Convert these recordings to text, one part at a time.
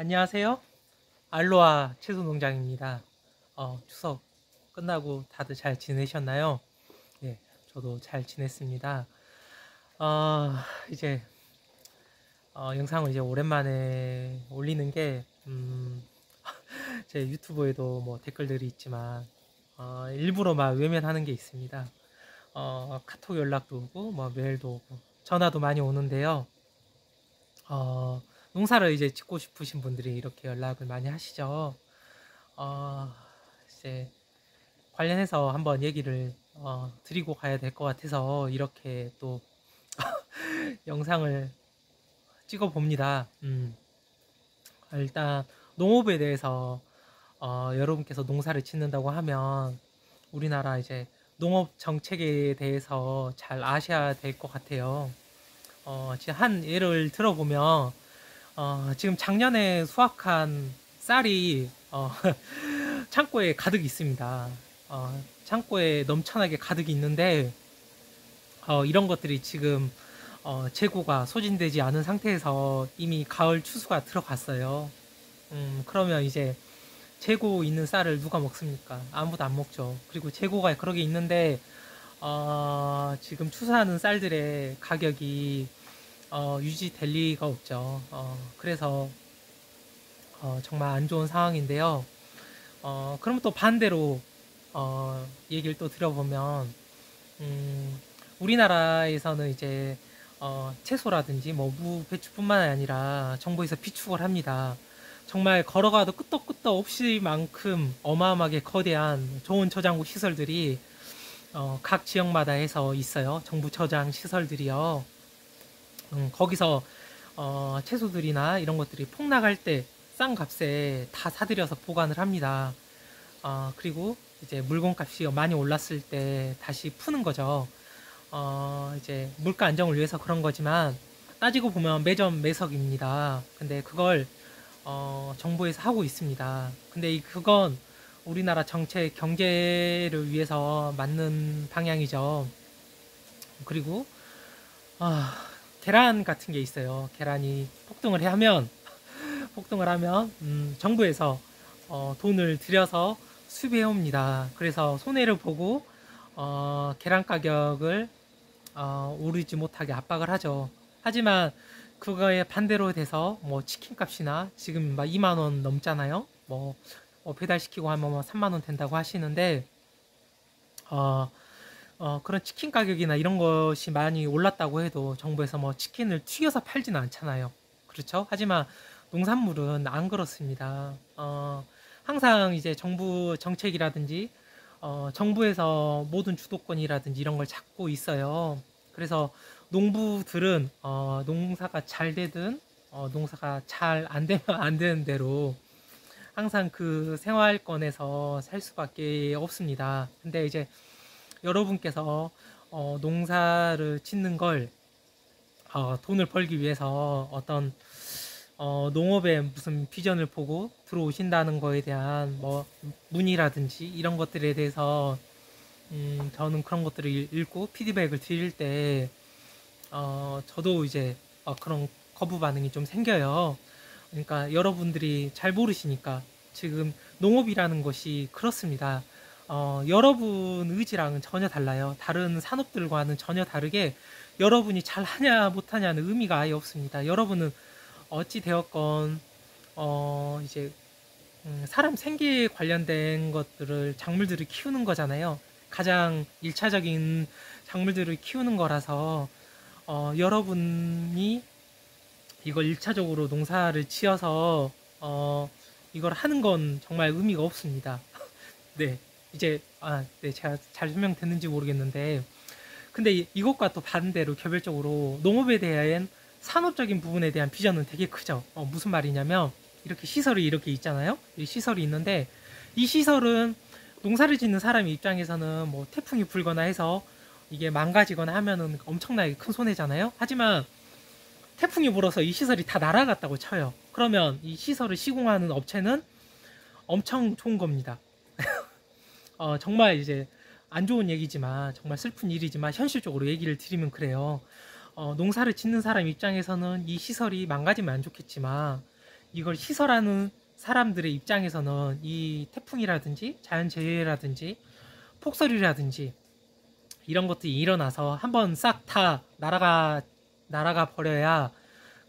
안녕하세요. 알로아 채소농장입니다. 추석 끝나고 다들 잘 지내셨나요? 예, 저도 잘 지냈습니다. 이제 영상을 이제 오랜만에 올리는 게 제 유튜브에도 뭐 댓글들이 있지만 일부러 막 외면하는 게 있습니다. 카톡 연락도 오고 뭐 메일도 오고 전화도 많이 오는데요. 어, 농사를 이제 짓고 싶으신 분들이 이렇게 연락을 많이 하시죠. 어, 이제 관련해서 한번 얘기를 드리고 가야 될 것 같아서 이렇게 또 영상을 찍어 봅니다. 일단 농업에 대해서 여러분께서 농사를 짓는다고 하면 우리나라 이제 농업 정책에 대해서 잘 아셔야 될 것 같아요. 지금 한 예를 들어보면 지금 작년에 수확한 쌀이 창고에 가득 있습니다. 창고에 넘쳐나게 가득 있는데 이런 것들이 지금 재고가 소진되지 않은 상태에서 이미 가을 추수가 들어갔어요. 그러면 이제 재고 있는 쌀을 누가 먹습니까? 아무도 안 먹죠. 그리고 재고가 그러게 있는데 지금 추수하는 쌀들의 가격이 유지될 리가 없죠. 그래서 정말 안 좋은 상황인데요. 그럼 또 반대로 얘기를 또 들어보면 우리나라에서는 이제 채소라든지 뭐 무, 배추뿐만 아니라 정부에서 비축을 합니다. 정말 걸어가도 끄떡끄떡 없이 만큼 어마어마하게 거대한 좋은 저장고 시설들이 각 지역마다 해서 있어요. 정부 저장 시설들이요. 거기서 채소들이나 이런 것들이 폭락할 때 싼 값에 다 사들여서 보관을 합니다. 그리고 이제 물건값이 많이 올랐을 때 다시 푸는 거죠. 이제 물가 안정을 위해서 그런 거지만 따지고 보면 매점 매석입니다. 근데 그걸 정부에서 하고 있습니다. 근데 그건 우리나라 정책 경제를 위해서 맞는 방향이죠. 그리고 아, 계란 같은 게 있어요. 계란이 폭등을 하면 정부에서 돈을 들여서 수입해 옵니다. 그래서 손해를 보고 계란 가격을 오르지 못하게 압박을 하죠. 하지만 그거에 반대로 돼서 뭐 치킨 값이나 지금 막 2만 원 넘잖아요. 배달시키고 하면 뭐 3만 원 된다고 하시는데 어, 그런 치킨 가격이나 이런 것이 많이 올랐다고 해도 정부에서 뭐 치킨을 튀겨서 팔지는 않잖아요. 그렇죠? 하지만 농산물은 안 그렇습니다. 항상 이제 정부 정책이라든지 정부에서 모든 주도권이라든지 이런 걸 잡고 있어요. 그래서 농부들은 농사가 잘 되든 농사가 잘 안 되면 안 되는 대로 항상 그 생활권에서 살 수밖에 없습니다. 근데 이제 여러분께서 농사를 짓는 걸 돈을 벌기 위해서 어떤 농업에 무슨 비전을 보고 들어오신다는 거에 대한 뭐 문의라든지 이런 것들에 대해서 저는 그런 것들을 읽고 피드백을 드릴 때 저도 이제 그런 거부 반응이 좀 생겨요. 그러니까 여러분들이 잘 모르시니까 지금 농업이라는 것이 그렇습니다. 여러분 의지랑은 전혀 달라요. 다른 산업들과는 전혀 다르게 여러분이 잘하냐 못하냐는 의미가 아예 없습니다. 여러분은 어찌 되었건 이제 사람 생계에 관련된 것들을 작물들을 키우는 거잖아요. 가장 일차적인 작물들을 키우는 거라서 여러분이 이걸 일차적으로 농사를 지어서 이걸 하는 건 정말 의미가 없습니다. 네, 이제 네, 제가 잘 설명됐는지 모르겠는데 근데 이것과 또 반대로 개별적으로 농업에 대한 산업적인 부분에 대한 비전은 되게 크죠. 무슨 말이냐면 이렇게 시설이 이렇게 있잖아요. 이 시설이 있는데 이 시설은 농사를 짓는 사람 입장에서는 뭐 태풍이 불거나 해서 이게 망가지거나 하면은 엄청나게 큰 손해잖아요. 하지만 태풍이 불어서 이 시설이 다 날아갔다고 쳐요. 그러면 이 시설을 시공하는 업체는 엄청 좋은 겁니다. 정말 이제 안 좋은 얘기지만 정말 슬픈 일이지만 현실적으로 얘기를 드리면 그래요. 농사를 짓는 사람 입장에서는 이 시설이 망가지면 안 좋겠지만 이걸 시설하는 사람들의 입장에서는 이 태풍이라든지 자연재해라든지 폭설이라든지 이런 것들이 일어나서 한번 싹 다 날아가 버려야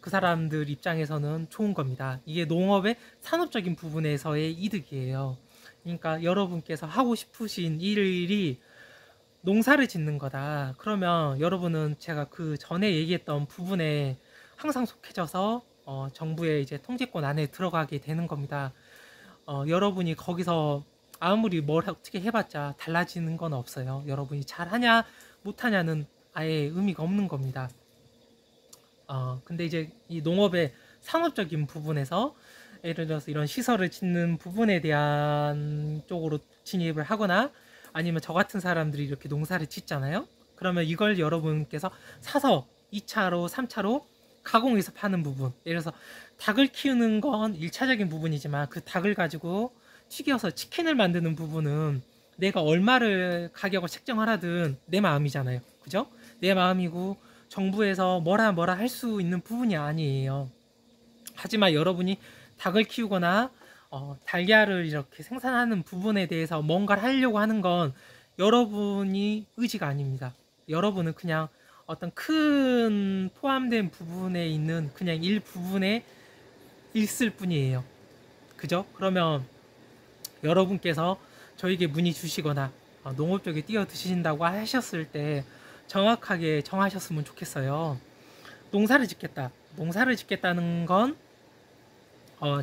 그 사람들 입장에서는 좋은 겁니다. 이게 농업의 산업적인 부분에서의 이득이에요. 그러니까 여러분께서 하고 싶으신 일이 농사를 짓는 거다. 그러면 여러분은 제가 그 전에 얘기했던 부분에 항상 속해져서 정부의 이제 통제권 안에 들어가게 되는 겁니다. 여러분이 거기서 아무리 뭘 어떻게 해봤자 달라지는 건 없어요. 여러분이 잘하냐 못하냐는 아예 의미가 없는 겁니다. 근데 이제 이 농업의 산업적인 부분에서 예를 들어서 이런 시설을 짓는 부분에 대한 쪽으로 진입을 하거나 아니면 저 같은 사람들이 이렇게 농사를 짓잖아요. 그러면 이걸 여러분께서 사서 2차로, 3차로 가공해서 파는 부분. 예를 들어서 닭을 키우는 건 1차적인 부분이지만 그 닭을 가지고 튀겨서 치킨을 만드는 부분은 내가 얼마를 가격을 책정을 하든 내 마음이잖아요. 그죠? 내 마음이고 정부에서 뭐라 할 수 있는 부분이 아니에요. 하지만 여러분이 닭을 키우거나 달걀을 이렇게 생산하는 부분에 대해서 뭔가를 하려고 하는 건 여러분이 의지가 아닙니다. 여러분은 그냥 어떤 큰 포함된 부분에 있는 그냥 일부분에 있을 뿐이에요. 그죠? 그러면 여러분께서 저에게 문의 주시거나 농업 쪽에 뛰어드신다고 하셨을 때 정확하게 정하셨으면 좋겠어요. 농사를 짓겠다. 농사를 짓겠다는 건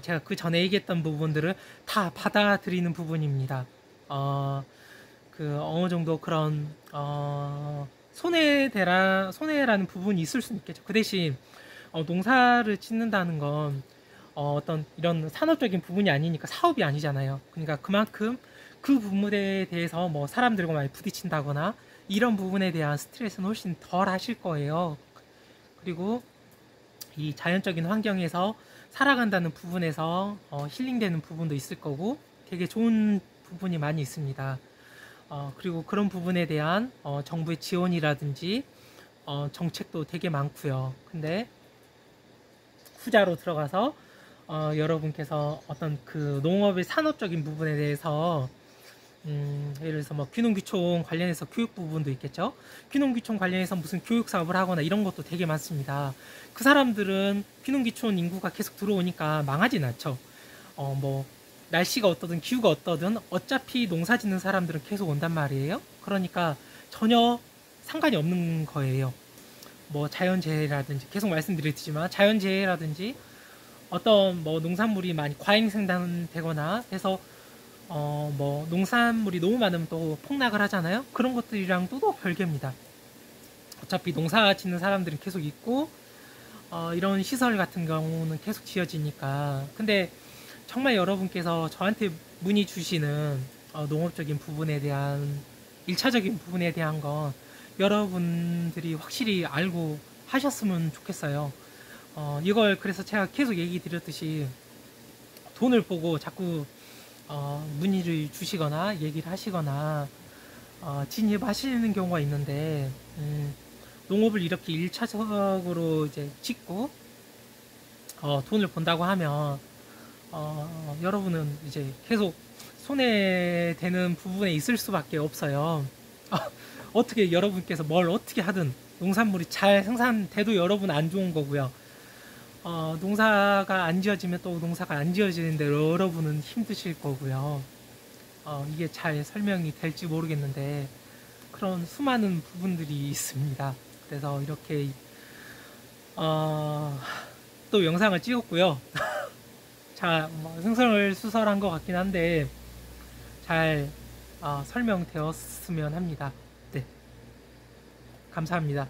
제가 그 전에 얘기했던 부분들을 다 받아들이는 부분입니다. 어느 정도 그런 손해라는 부분이 있을 수는 있겠죠. 그 대신 농사를 짓는다는 건 어떤 이런 산업적인 부분이 아니니까 사업이 아니잖아요. 그러니까 그만큼 그 부분에 대해서 뭐 사람들과 많이 부딪힌다거나 이런 부분에 대한 스트레스는 훨씬 덜 하실 거예요. 그리고 이 자연적인 환경에서 살아간다는 부분에서 힐링되는 부분도 있을 거고 되게 좋은 부분이 많이 있습니다. 그리고 그런 부분에 대한 정부의 지원이라든지 정책도 되게 많고요. 근데 후자로 들어가서 여러분께서 어떤 그 농업의 산업적인 부분에 대해서 예를 들어서 뭐 귀농귀촌 관련해서 교육 부분도 있겠죠. 귀농귀촌 관련해서 무슨 교육 사업을 하거나 이런 것도 되게 많습니다. 그 사람들은 귀농귀촌 인구가 계속 들어오니까 망하진 않죠. 뭐 날씨가 어떠든 기후가 어떠든 어차피 농사 짓는 사람들은 계속 온단 말이에요. 그러니까 전혀 상관이 없는 거예요. 뭐 자연재해라든지 계속 말씀드렸지만 자연재해라든지 어떤 뭐 농산물이 많이 과잉 생산되거나 해서 뭐 농산물이 너무 많으면 또 폭락을 하잖아요. 그런 것들이랑도 또 별개입니다. 어차피 농사 짓는 사람들은 계속 있고 이런 시설 같은 경우는 계속 지어지니까. 근데 정말 여러분께서 저한테 문의 주시는 농업적인 부분에 대한 1차적인 부분에 대한 건 여러분들이 확실히 알고 하셨으면 좋겠어요. 이걸 그래서 제가 계속 얘기 드렸듯이 돈을 보고 자꾸 문의를 주시거나 얘기를 하시거나 진입하시는 경우가 있는데 농업을 이렇게 1차적으로 이제 짓고 돈을 본다고 하면 여러분은 이제 계속 손해되는 부분에 있을 수밖에 없어요. 어떻게 여러분께서 뭘 어떻게 하든 농산물이 잘 생산돼도 여러분 안 좋은 거고요. 농사가 안 지어지면 또 농사가 안 지어지는데 여러분은 힘드실 거고요. 이게 잘 설명이 될지 모르겠는데 그런 수많은 부분들이 있습니다. 그래서 이렇게 또 영상을 찍었고요. 자, 뭐 흥설수설한 것 같긴 한데 잘 설명되었으면 합니다. 네, 감사합니다.